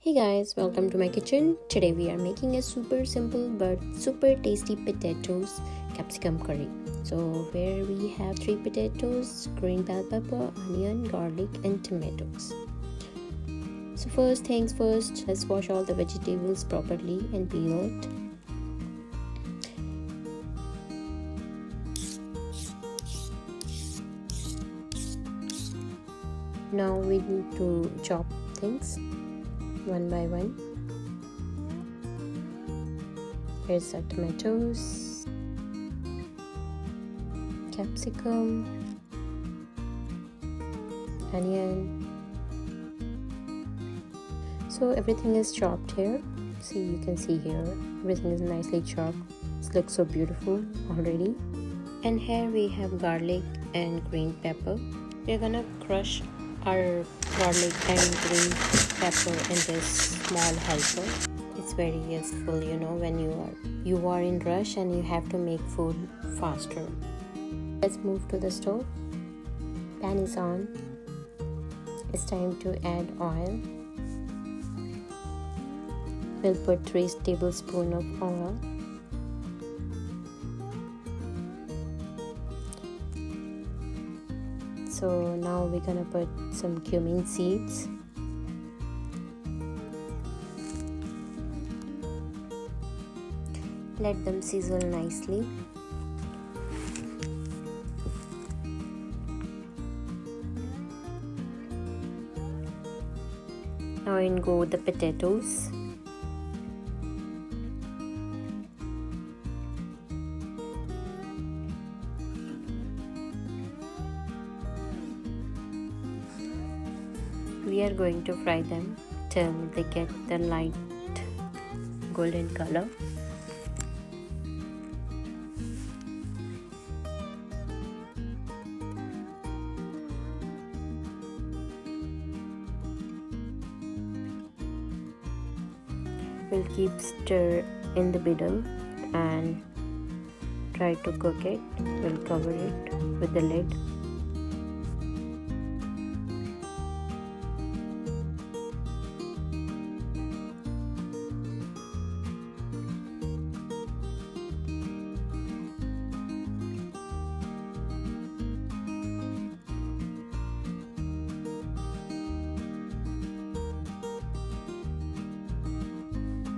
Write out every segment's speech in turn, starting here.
Hey guys, welcome to my kitchen. Today we are making a super simple but super tasty potatoes capsicum curry. So where we have 3 potatoes, green bell pepper, onion, garlic and tomatoes. So first things first, let's wash all the vegetables properly and peel it. Now we need to chop things one by one. Here's our tomatoes, capsicum, onion. So everything is chopped here. See, you can see here everything is nicely chopped. It looks so beautiful already. And here we have garlic and green pepper. We're gonna crush our garlic and green pepper in this small helper. It's very useful, when you are in rush and you have to make food faster. Let's move to the stove. Pan is on. It's time to add oil. We'll put 3 tablespoons of oil. So now we're gonna put some cumin seeds. Let them sizzle nicely. Now in go the potatoes. We are going to fry them till they get the light golden color. We'll keep stir in the middle and try to cook it. We'll cover it with the lid.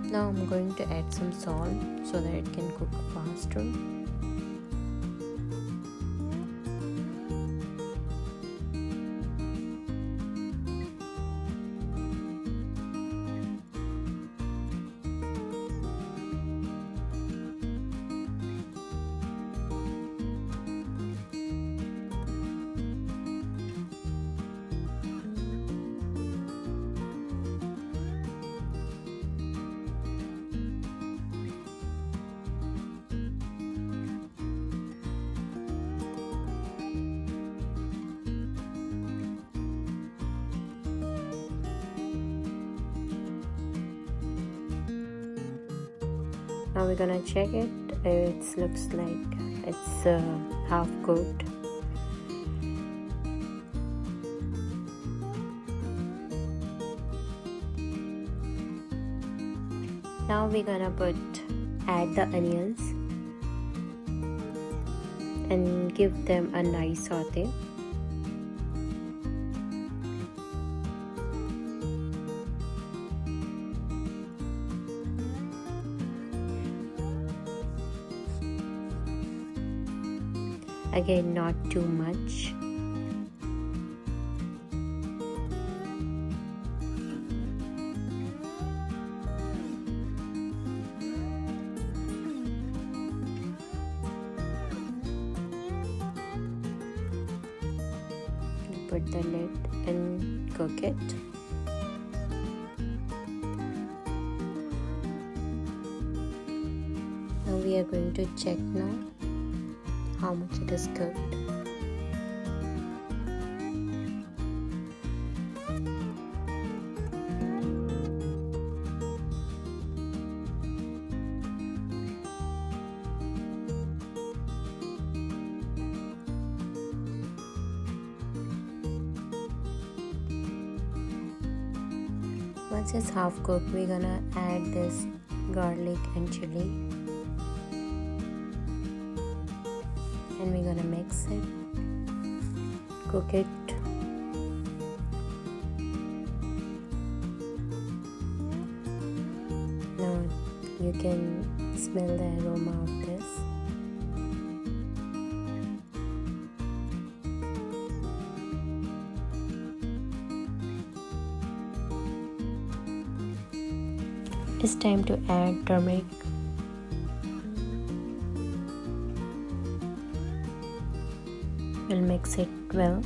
Now I'm going to add some salt so that it can cook faster. Now we're gonna check it. It looks like it's half cooked. Now we're gonna add the onions and give them a nice saute. Again, not too much. Put the lid and cook it. Now we are going to check now how much it is cooked. Once it's half cooked, we're gonna add this garlic and chili, and we're gonna mix it, cook it. Now you can smell the aroma of this. It's time to add turmeric. We'll mix it well.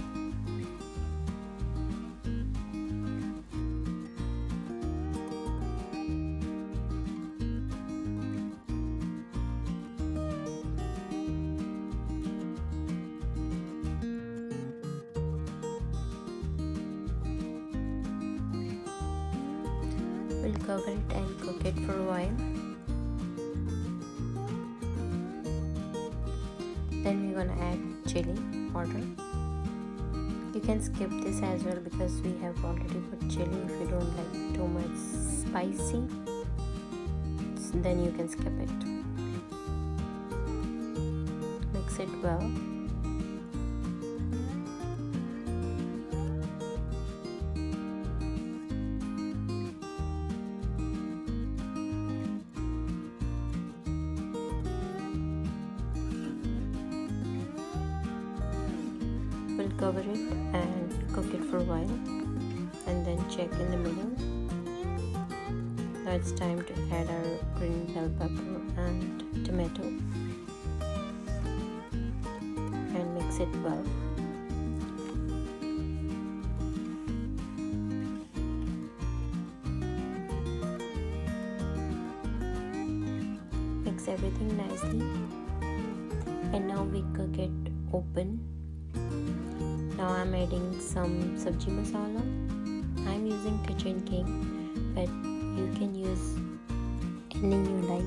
We'll cover it and cook it for a while. Then we're gonna add chili powder. You can skip this as well because we have already put chili. If you don't like too much spicy, then you can skip it. Mix it well. We'll cover it and cook it for a while and then check in the middle. Now it's time to add our green bell pepper and tomato and mix it well. Mix everything nicely, and now we cook it open. Now I'm adding some Sabzi masala. I'm using Kitchen King, but you can use any you like.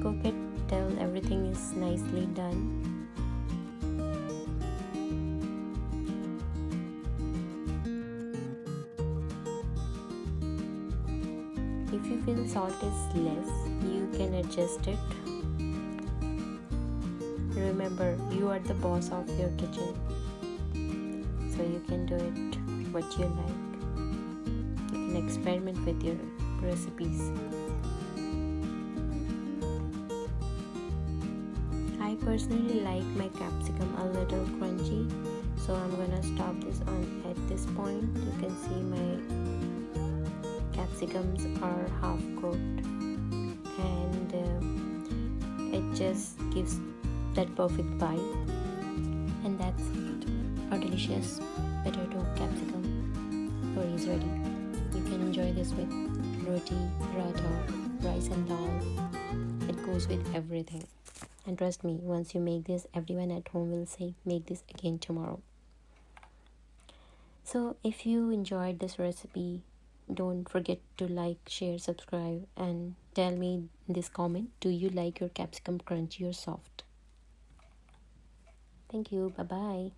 Cook it till everything is nicely done. If you feel salt is less, you can adjust it. Remember, you are the boss of your kitchen, so you can do it what you like. You can experiment with your recipes. I personally like my capsicum a little crunchy, so I'm gonna stop this on at this point. You can see my capsicums are half cooked, and it just gives that perfect bite. And that's it. Our delicious potato capsicum curry is ready. You can enjoy this with roti, paratha, rice and dal. It goes with everything. And trust me, once you make this, everyone at home will say, make this again tomorrow. So if you enjoyed this recipe, don't forget to like, share, subscribe, and tell me in this comment, do you like your capsicum crunchy or soft? Thank you. Bye-bye.